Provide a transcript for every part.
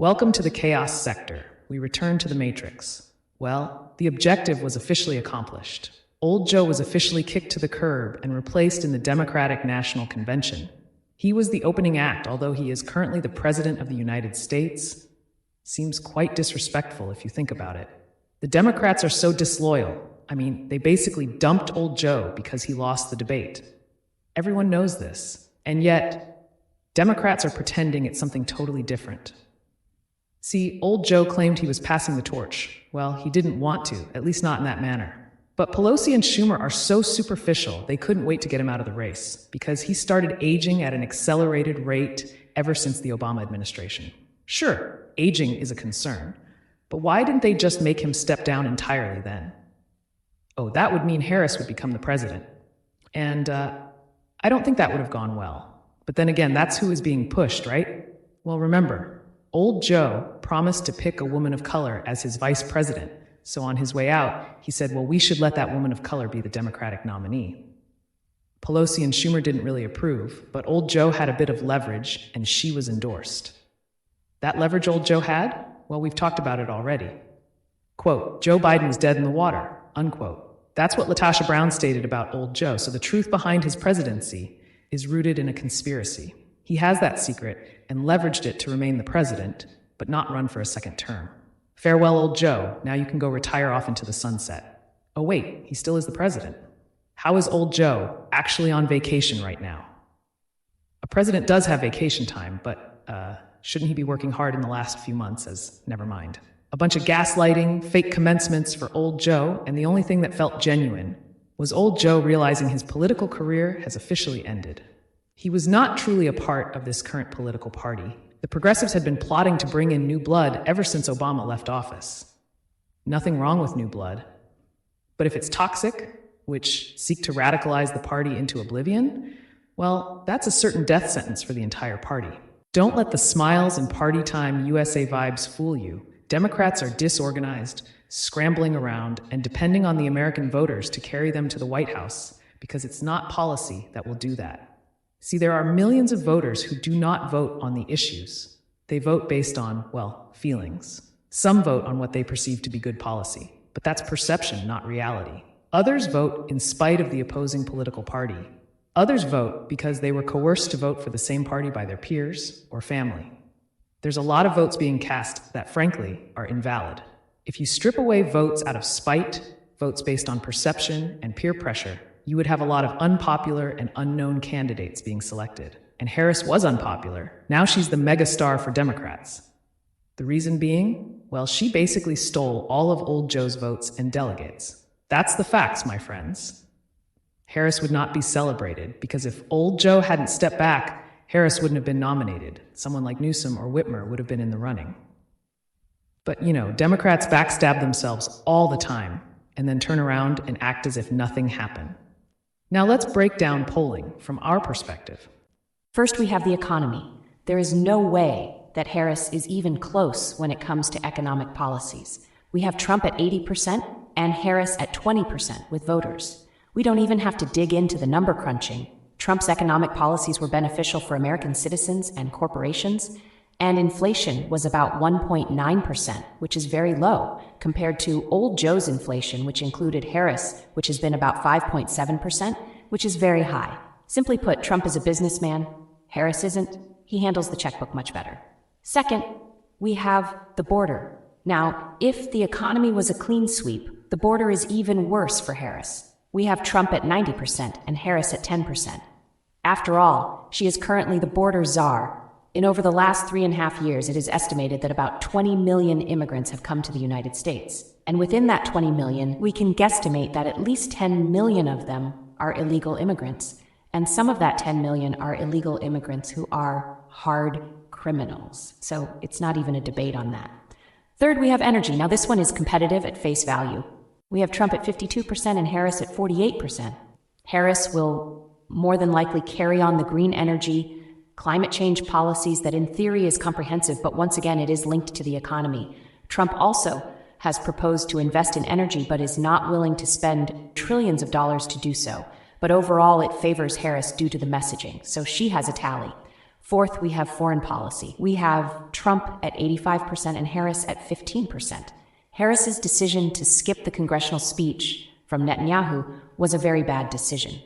Welcome to the chaos sector. We return to the Matrix. Well, the objective was officially accomplished. Old Joe was officially kicked to the curb and replaced in the Democratic National Convention. He was the opening act, although he is currently the President of the United States. Seems quite disrespectful if you think about it. The Democrats are so disloyal. They basically dumped Old Joe because he lost the debate. Everyone knows this. And yet, Democrats are pretending it's something totally different. See, Old Joe claimed he was passing the torch. Well, he didn't want to, at least not in that manner. But Pelosi and Schumer are so superficial, they couldn't wait to get him out of the race, because he started aging at an accelerated rate ever since the Obama administration. Sure, aging is a concern, but why didn't they just make him step down entirely then? Oh, that would mean Harris would become the president. And I don't think that would have gone well. But then again, that's who is being pushed, right? Well, remember, Old Joe promised to pick a woman of color as his vice president. So on his way out, he said, well, we should let that woman of color be the Democratic nominee. Pelosi and Schumer didn't really approve, but Old Joe had a bit of leverage, and she was endorsed. That leverage Old Joe had? Well, we've talked about it already. Quote, Joe Biden was dead in the water, unquote. That's what Latasha Brown stated about Old Joe, so the truth behind his presidency is rooted in a conspiracy. He has that secret and leveraged it to remain the president, but not run for a second term. Farewell, Old Joe. Now you can go retire off into the sunset. Oh wait, he still is the president. How is Old Joe actually on vacation right now? A president does have vacation time, but shouldn't he be working hard in the last few months? Never mind. A bunch of gaslighting, fake commencements for Old Joe, and the only thing that felt genuine was Old Joe realizing his political career has officially ended. He was not truly a part of this current political party. The progressives had been plotting to bring in new blood ever since Obama left office. Nothing wrong with new blood. But if it's toxic, which seek to radicalize the party into oblivion, well, that's a certain death sentence for the entire party. Don't let the smiles and party time USA vibes fool you. Democrats are disorganized, scrambling around, and depending on the American voters to carry them to the White House, because it's not policy that will do that. See, there are millions of voters who do not vote on the issues. They vote based on, well, feelings. Some vote on what they perceive to be good policy, but that's perception, not reality. Others vote in spite of the opposing political party. Others vote because they were coerced to vote for the same party by their peers or family. There's a lot of votes being cast that, frankly, are invalid. If you strip away votes out of spite, votes based on perception and peer pressure, you would have a lot of unpopular and unknown candidates being selected. And Harris was unpopular. Now she's the mega star for Democrats. The reason being? Well, she basically stole all of Old Joe's votes and delegates. That's the facts, my friends. Harris would not be celebrated because if Old Joe hadn't stepped back, Harris wouldn't have been nominated. Someone like Newsom or Whitmer would have been in the running. But, Democrats backstab themselves all the time and then turn around and act as if nothing happened. Now let's break down polling from our perspective. First, we have the economy. There is no way that Harris is even close when it comes to economic policies. We have Trump at 80% and Harris at 20% with voters. We don't even have to dig into the number crunching. Trump's economic policies were beneficial for American citizens and corporations, and inflation was about 1.9%, which is very low, compared to Old Joe's inflation, which included Harris, which has been about 5.7%, which is very high. Simply put, Trump is a businessman. Harris isn't. He handles the checkbook much better. Second, we have the border. Now, if the economy was a clean sweep, the border is even worse for Harris. We have Trump at 90% and Harris at 10%. After all, she is currently the border czar. In over the last 3.5 years, it is estimated that about 20 million immigrants have come to the United States. And within that 20 million, we can guesstimate that at least 10 million of them are illegal immigrants. And some of that 10 million are illegal immigrants who are hard criminals. So it's not even a debate on that. Third, we have energy. Now this one is competitive at face value. We have Trump at 52% and Harris at 48%. Harris will more than likely carry on the green energy, climate change policies that in theory is comprehensive, but once again, it is linked to the economy. Trump also has proposed to invest in energy, but is not willing to spend trillions of dollars to do so. But overall, it favors Harris due to the messaging, so she has a tally. Fourth, we have foreign policy. We have Trump at 85% and Harris at 15%. Harris's decision to skip the congressional speech from Netanyahu was a very bad decision.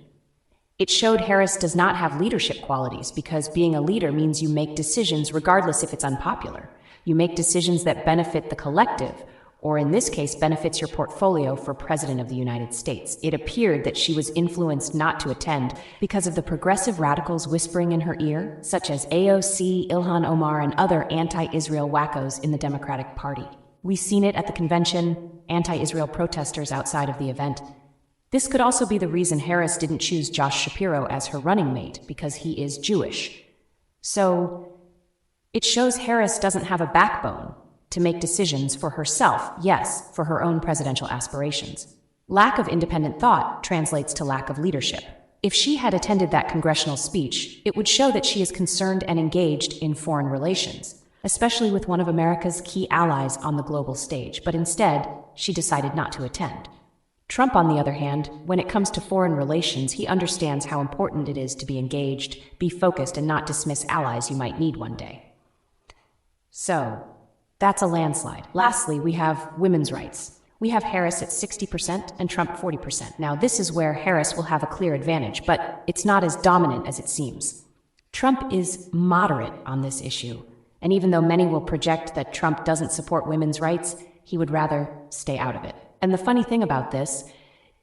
It showed Harris does not have leadership qualities because being a leader means you make decisions regardless if it's unpopular. You make decisions that benefit the collective, or in this case, benefits your portfolio for President of the United States. It appeared that she was influenced not to attend because of the progressive radicals whispering in her ear, such as AOC, Ilhan Omar, and other anti-Israel wackos in the Democratic Party. We've seen it at the convention, anti-Israel protesters outside of the event. This could also be the reason Harris didn't choose Josh Shapiro as her running mate, because he is Jewish. So, it shows Harris doesn't have a backbone to make decisions for herself, yes, for her own presidential aspirations. Lack of independent thought translates to lack of leadership. If she had attended that congressional speech, it would show that she is concerned and engaged in foreign relations, especially with one of America's key allies on the global stage, but instead, she decided not to attend. Trump, on the other hand, when it comes to foreign relations, he understands how important it is to be engaged, be focused, and not dismiss allies you might need one day. So, that's a landslide. Lastly, we have women's rights. We have Harris at 60% and Trump 40%. Now, this is where Harris will have a clear advantage, but it's not as dominant as it seems. Trump is moderate on this issue, and even though many will project that Trump doesn't support women's rights, he would rather stay out of it. And the funny thing about this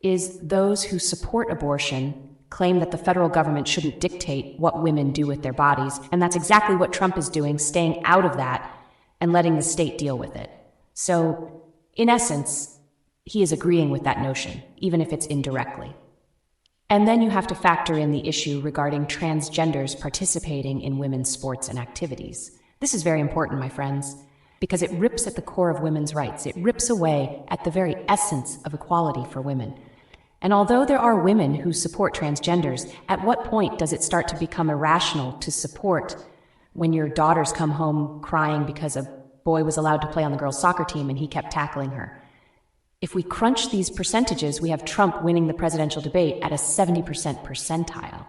is those who support abortion claim that the federal government shouldn't dictate what women do with their bodies, and that's exactly what Trump is doing, staying out of that and letting the state deal with it. So, in essence, he is agreeing with that notion, even if it's indirectly. And then you have to factor in the issue regarding transgenders participating in women's sports and activities. This is very important, my friends, because it rips at the core of women's rights. It rips away at the very essence of equality for women. And although there are women who support transgenders, at what point does it start to become irrational to support when your daughters come home crying because a boy was allowed to play on the girls' soccer team and he kept tackling her? If we crunch these percentages, we have Trump winning the presidential debate at a 70% percentile.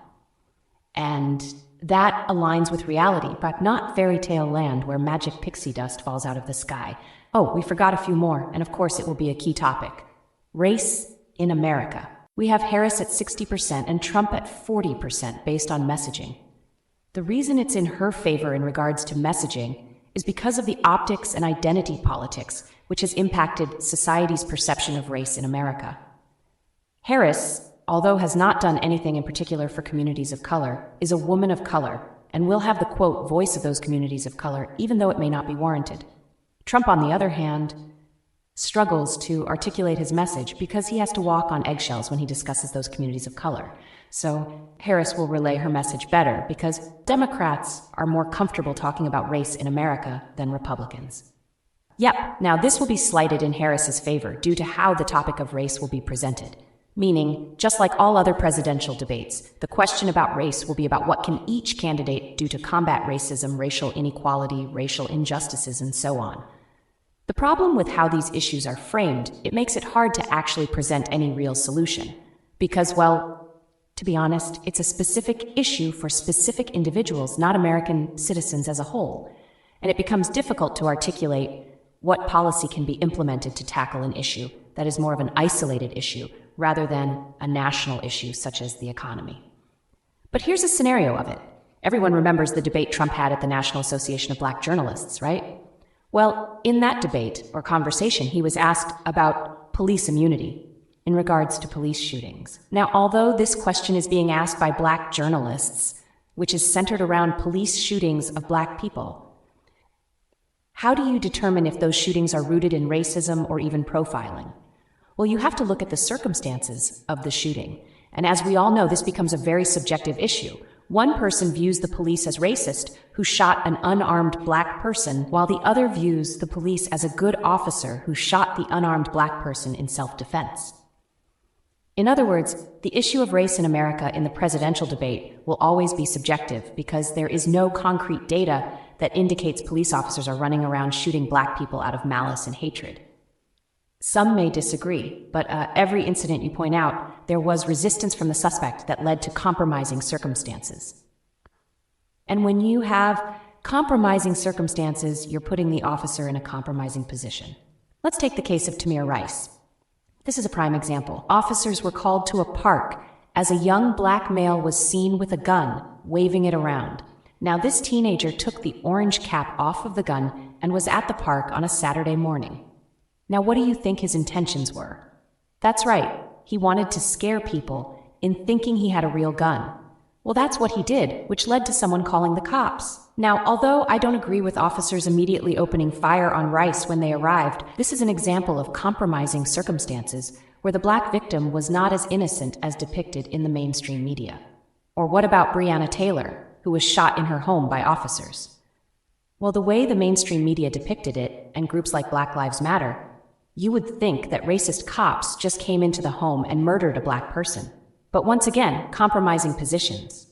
And that aligns with reality, but not fairy tale land where magic pixie dust falls out of the sky. Oh, we forgot a few more, and of course it will be a key topic. Race in America. We have Harris at 60% and Trump at 40% based on messaging. The reason it's in her favor in regards to messaging is because of the optics and identity politics, which has impacted society's perception of race in America. Harris, although has not done anything in particular for communities of color, is a woman of color and will have the, quote, voice of those communities of color, even though it may not be warranted. Trump, on the other hand, struggles to articulate his message because he has to walk on eggshells when he discusses those communities of color. So Harris will relay her message better because Democrats are more comfortable talking about race in America than Republicans. Yep, now this will be slighted in Harris's favor due to how the topic of race will be presented. Meaning, just like all other presidential debates, the question about race will be about what can each candidate do to combat racism, racial inequality, racial injustices, and so on. The problem with how these issues are framed, it makes it hard to actually present any real solution. Because, well, to be honest, it's a specific issue for specific individuals, not American citizens as a whole. And it becomes difficult to articulate what policy can be implemented to tackle an issue that is more of an isolated issue rather than a national issue such as the economy. But here's a scenario of it. Everyone remembers the debate Trump had at the National Association of Black Journalists, right? Well, in that debate or conversation, he was asked about police immunity in regards to police shootings. Now, although this question is being asked by Black journalists, which is centered around police shootings of Black people, how do you determine if those shootings are rooted in racism or even profiling? Well, you have to look at the circumstances of the shooting. And as we all know, this becomes a very subjective issue. One person views the police as racist who shot an unarmed Black person, while the other views the police as a good officer who shot the unarmed Black person in self-defense. In other words, the issue of race in America in the presidential debate will always be subjective because there is no concrete data that indicates police officers are running around shooting Black people out of malice and hatred. Some may disagree, but every incident you point out, there was resistance from the suspect that led to compromising circumstances. And when you have compromising circumstances, you're putting the officer in a compromising position. Let's take the case of Tamir Rice. This is a prime example. Officers were called to a park as a young black male was seen with a gun, waving it around. Now, this teenager took the orange cap off of the gun and was at the park on a Saturday morning. Now, what do you think his intentions were? That's right, he wanted to scare people in thinking he had a real gun. Well, that's what he did, which led to someone calling the cops. Now, although I don't agree with officers immediately opening fire on Rice when they arrived, this is an example of compromising circumstances where the black victim was not as innocent as depicted in the mainstream media. Or what about Breonna Taylor, who was shot in her home by officers? Well, the way the mainstream media depicted it, and groups like Black Lives Matter, you would think that racist cops just came into the home and murdered a black person. But once again, compromising positions.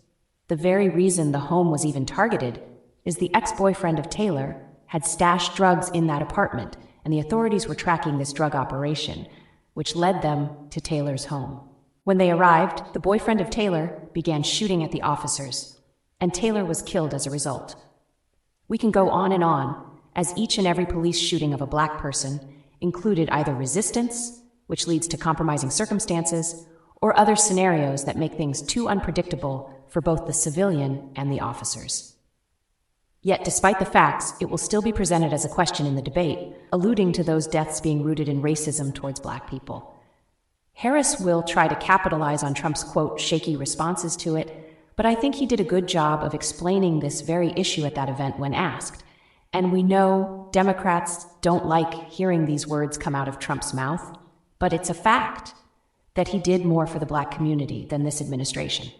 The very reason the home was even targeted is the ex-boyfriend of Taylor had stashed drugs in that apartment, and the authorities were tracking this drug operation, which led them to Taylor's home. When they arrived, the boyfriend of Taylor began shooting at the officers, and Taylor was killed as a result. We can go on, as each and every police shooting of a black person included either resistance, which leads to compromising circumstances, or other scenarios that make things too unpredictable for both the civilian and the officers. Yet, despite the facts, it will still be presented as a question in the debate, alluding to those deaths being rooted in racism towards black people. Harris will try to capitalize on Trump's, quote, shaky responses to it, but I think he did a good job of explaining this very issue at that event when asked. And we know Democrats don't like hearing these words come out of Trump's mouth, but it's a fact that he did more for the black community than this administration.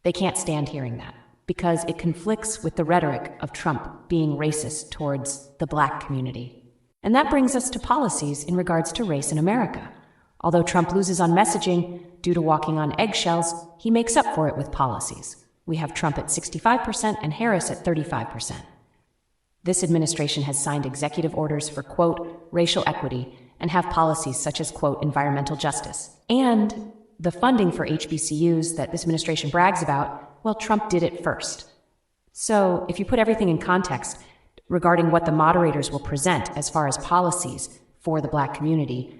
They can't stand hearing that because it conflicts with the rhetoric of Trump being racist towards the black community. And that brings us to policies in regards to race in America. Although Trump loses on messaging due to walking on eggshells, he makes up for it with policies. We have Trump at 65% and Harris at 35%. This administration has signed executive orders for, quote, racial equity and have policies such as, quote, environmental justice. And the funding for HBCUs that this administration brags about, well, Trump did it first. So if you put everything in context regarding what the moderators will present as far as policies for the black community,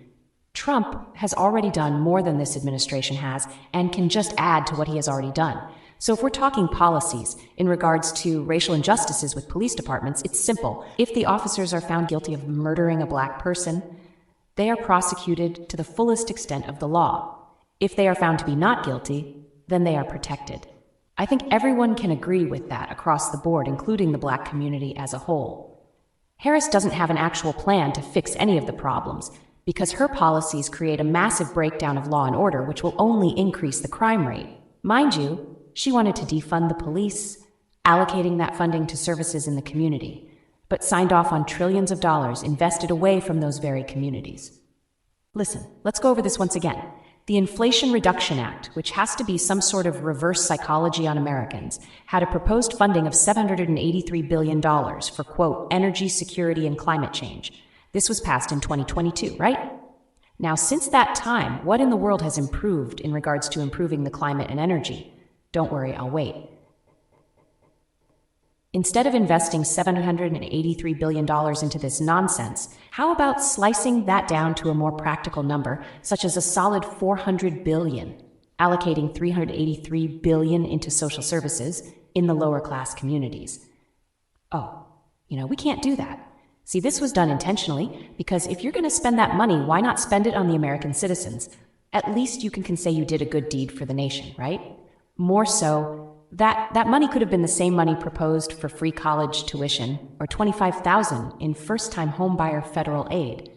Trump has already done more than this administration has and can just add to what he has already done. So if we're talking policies in regards to racial injustices with police departments, it's simple. If the officers are found guilty of murdering a black person, they are prosecuted to the fullest extent of the law. If they are found to be not guilty, then they are protected. I think everyone can agree with that across the board, including the black community as a whole. Harris doesn't have an actual plan to fix any of the problems because her policies create a massive breakdown of law and order, which will only increase the crime rate. Mind you, she wanted to defund the police, allocating that funding to services in the community, but signed off on trillions of dollars invested away from those very communities. Listen, let's go over this once again. The Inflation Reduction Act, which has to be some sort of reverse psychology on Americans, had a proposed funding of $783 billion for, quote, energy security and climate change. This was passed in 2022, right? Now, since that time, what in the world has improved in regards to improving the climate and energy? Don't worry, I'll wait. Instead of investing $783 billion into this nonsense, how about slicing that down to a more practical number, such as a solid $400 billion, allocating $383 billion into social services in the lower class communities? Oh, we can't do that. See, this was done intentionally because if you're going to spend that money, why not spend it on the American citizens? At least you can say you did a good deed for the nation, right? More so, that money could have been the same money proposed for free college tuition or $25,000 in first-time homebuyer federal aid.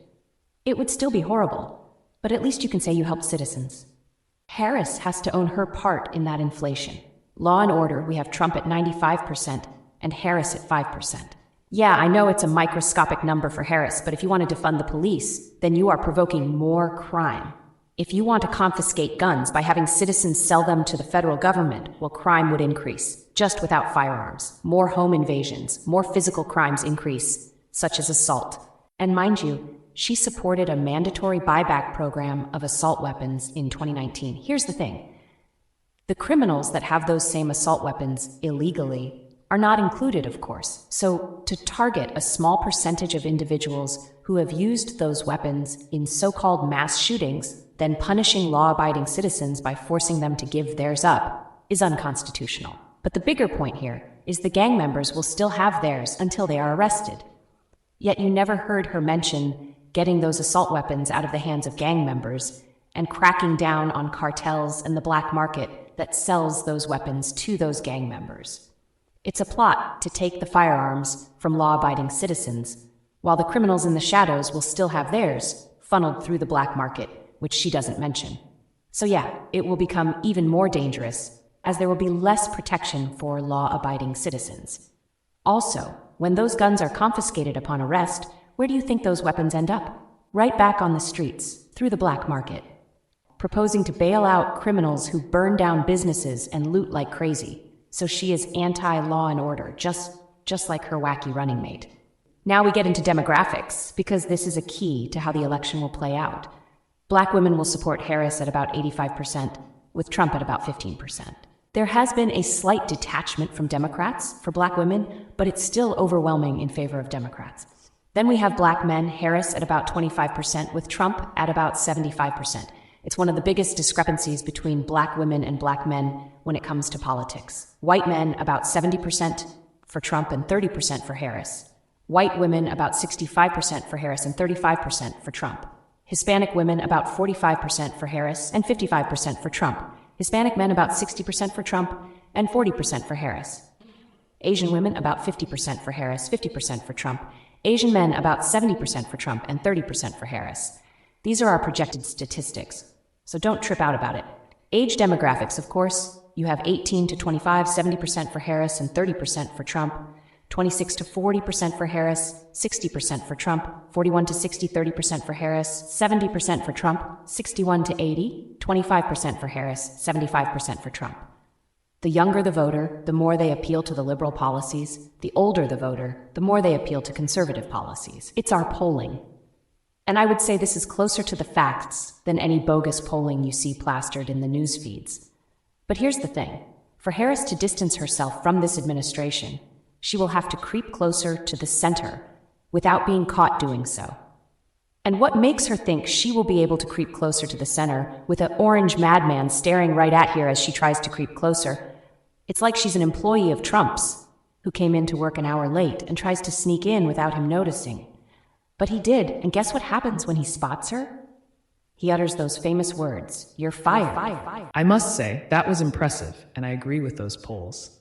It would still be horrible, but at least you can say you helped citizens. Harris has to own her part in that inflation. Law and order, we have Trump at 95% and Harris at 5%. Yeah, I know it's a microscopic number for Harris, but if you want to defund the police, then you are provoking more crime. If you want to confiscate guns by having citizens sell them to the federal government, well, crime would increase, just without firearms. More home invasions, more physical crimes increase, such as assault. And mind you, she supported a mandatory buyback program of assault weapons in 2019. Here's the thing. The criminals that have those same assault weapons illegally are not included, of course. So, to target a small percentage of individuals who have used those weapons in so-called mass shootings, then punishing law-abiding citizens by forcing them to give theirs up, is unconstitutional. But the bigger point here is the gang members will still have theirs until they are arrested. Yet you never heard her mention getting those assault weapons out of the hands of gang members and cracking down on cartels and the black market that sells those weapons to those gang members. It's a plot to take the firearms from law-abiding citizens, while the criminals in the shadows will still have theirs, funneled through the black market, which she doesn't mention. So yeah, it will become even more dangerous, as there will be less protection for law-abiding citizens. Also, when those guns are confiscated upon arrest, where do you think those weapons end up? Right back on the streets, through the black market. Proposing to bail out criminals who burn down businesses and loot like crazy. So she is anti-law and order, just like her wacky running mate. Now we get into demographics, because this is a key to how the election will play out. Black women will support Harris at about 85%, with Trump at about 15%. There has been a slight detachment from Democrats for black women, but it's still overwhelming in favor of Democrats. Then we have black men, Harris at about 25%, with Trump at about 75%. It's one of the biggest discrepancies between black women and black men when it comes to politics. White men about 70% for Trump and 30% for Harris. White women about 65% for Harris and 35% for Trump. Hispanic women about 45% for Harris and 55% for Trump. Hispanic men about 60% for Trump and 40% for Harris. Asian women about 50% for Harris, 50% for Trump. Asian men about 70% for Trump and 30% for Harris. These are our projected statistics, so don't trip out about it. Age demographics, of course, you have 18 to 25, 70% for Harris and 30% for Trump. 26 to 40% for Harris, 60% for Trump. 41 to 60, 30% for Harris, 70% for Trump. 61 to 80, 25% for Harris, 75% for Trump. The younger the voter, the more they appeal to the liberal policies. The older the voter, the more they appeal to conservative policies. It's our polling. And I would say this is closer to the facts than any bogus polling you see plastered in the news feeds. But here's the thing. For Harris to distance herself from this administration, she will have to creep closer to the center without being caught doing so. And what makes her think she will be able to creep closer to the center with an orange madman staring right at her as she tries to creep closer? It's like she's an employee of Trump's who came in to work an hour late and tries to sneak in without him noticing. But he did, and guess what happens when he spots her? He utters those famous words, "You're fired." I must say, that was impressive, and I agree with those polls.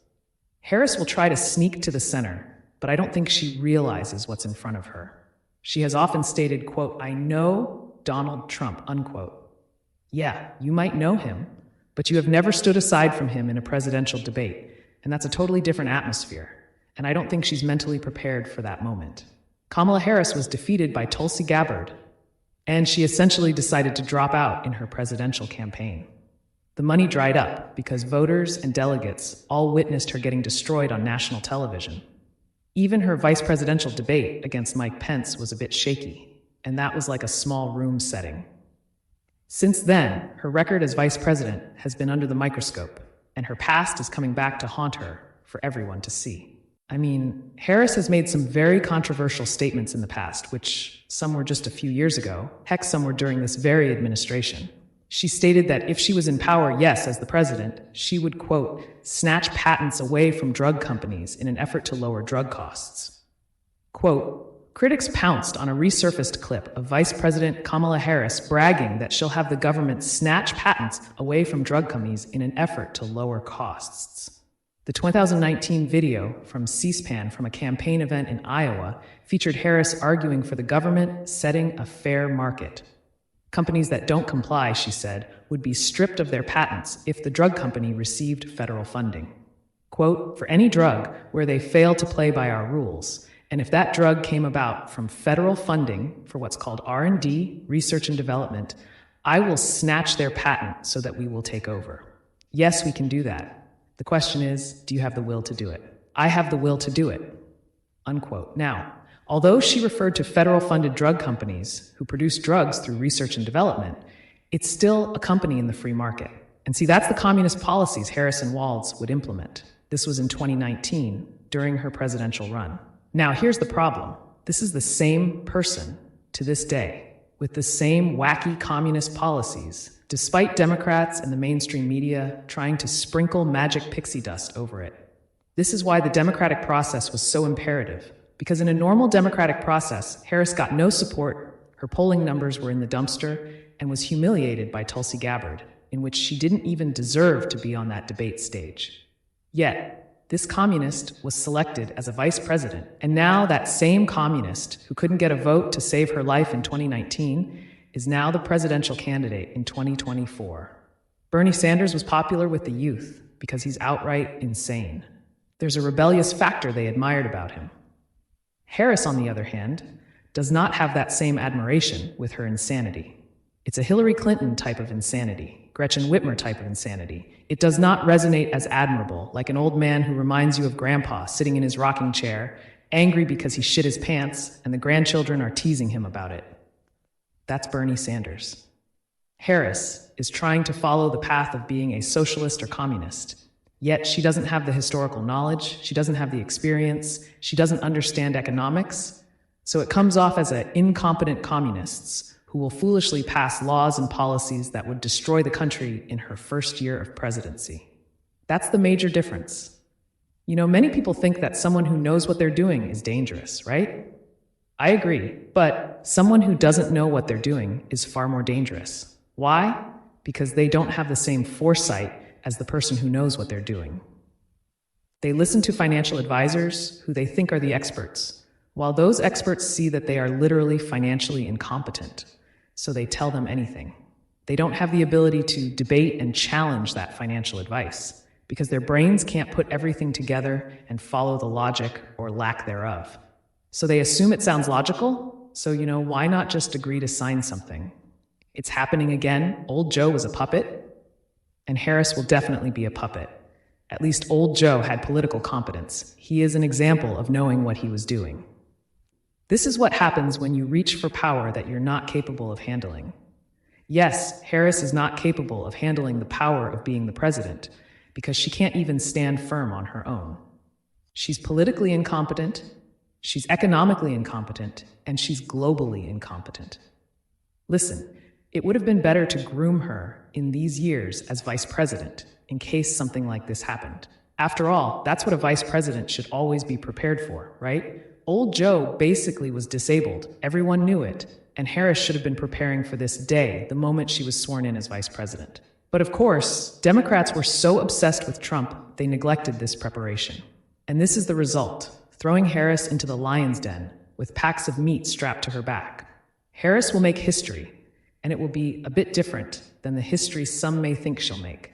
Harris will try to sneak to the center, but I don't think she realizes what's in front of her. She has often stated, quote, "I know Donald Trump," unquote. Yeah, you might know him, but you have never stood aside from him in a presidential debate, and that's a totally different atmosphere, and I don't think she's mentally prepared for that moment. Kamala Harris was defeated by Tulsi Gabbard, and she essentially decided to drop out in her presidential campaign. The money dried up because voters and delegates all witnessed her getting destroyed on national television. Even her vice presidential debate against Mike Pence was a bit shaky, and that was like a small room setting. Since then, her record as vice president has been under the microscope, and her past is coming back to haunt her for everyone to see. I mean, Harris has made some very controversial statements in the past, which some were just a few years ago. Heck, some were during this very administration. She stated that if she was in power, yes, as the president, she would, quote, snatch patents away from drug companies in an effort to lower drug costs. Quote, critics pounced on a resurfaced clip of Vice President Kamala Harris bragging that she'll have the government snatch patents away from drug companies in an effort to lower costs. The 2019 video from C-SPAN from a campaign event in Iowa featured Harris arguing for the government setting a fair market. Companies that don't comply, she said, would be stripped of their patents if the drug company received federal funding. Quote, for any drug where they fail to play by our rules, and if that drug came about from federal funding for what's called R&D, research and development, I will snatch their patent so that we will take over. Yes, we can do that. The question is, do you have the will to do it? I have the will to do it, unquote. Now, although she referred to federal-funded drug companies who produce drugs through research and development, it's still a company in the free market. And see, that's the communist policies Harris and Walz would implement. This was in 2019. during her presidential run. Now, here's the problem. This is the same person to this day, with the same wacky communist policies, despite Democrats and the mainstream media trying to sprinkle magic pixie dust over it. This is why the democratic process was so imperative, because in a normal democratic process, Harris got no support, her polling numbers were in the dumpster, and was humiliated by Tulsi Gabbard, in which she didn't even deserve to be on that debate stage. Yet, this communist was selected as a vice president, and now that same communist who couldn't get a vote to save her life in 2019 is now the presidential candidate in 2024. Bernie Sanders was popular with the youth because he's outright insane. There's a rebellious factor they admired about him. Harris, on the other hand, does not have that same admiration with her insanity. It's a Hillary Clinton type of insanity, Gretchen Whitmer type of insanity. It does not resonate as admirable, like an old man who reminds you of grandpa sitting in his rocking chair, angry because he shit his pants and the grandchildren are teasing him about it. That's Bernie Sanders. Harris is trying to follow the path of being a socialist or communist. Yet she doesn't have the historical knowledge, she doesn't have the experience, she doesn't understand economics, so it comes off as incompetent communists who will foolishly pass laws and policies that would destroy the country in her first year of presidency. That's the major difference. You know, many people think that someone who knows what they're doing is dangerous, right? I agree, but someone who doesn't know what they're doing is far more dangerous. Why? Because they don't have the same foresight as the person who knows what they're doing. They listen to financial advisors who they think are the experts, while those experts see that they are literally financially incompetent, so they tell them anything. They don't have the ability to debate and challenge that financial advice, because their brains can't put everything together and follow the logic or lack thereof. So they assume it sounds logical, so why not just agree to sign something? It's happening again. Old Joe was a puppet, and Harris will definitely be a puppet. At least Old Joe had political competence. He is an example of knowing what he was doing. This is what happens when you reach for power that you're not capable of handling. Yes, Harris is not capable of handling the power of being the president because she can't even stand firm on her own. She's politically incompetent, she's economically incompetent, and she's globally incompetent. Listen, it would have been better to groom her in these years as vice president in case something like this happened. After all, that's what a vice president should always be prepared for, right? Old Joe basically was disabled. Everyone knew it. And Harris should have been preparing for this day, the moment she was sworn in as vice president. But of course, Democrats were so obsessed with Trump, they neglected this preparation. And this is the result, throwing Harris into the lion's den with packs of meat strapped to her back. Harris will make history, and it will be a bit different than the history some may think she'll make.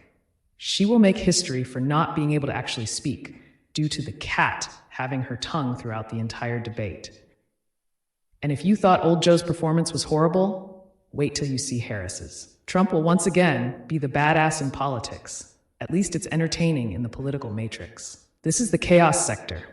She will make history for not being able to actually speak, due to the cat having her tongue throughout the entire debate. And if you thought Old Joe's performance was horrible, wait till you see Harris's. Trump will once again be the badass in politics. At least it's entertaining in the political matrix. This is the chaos sector.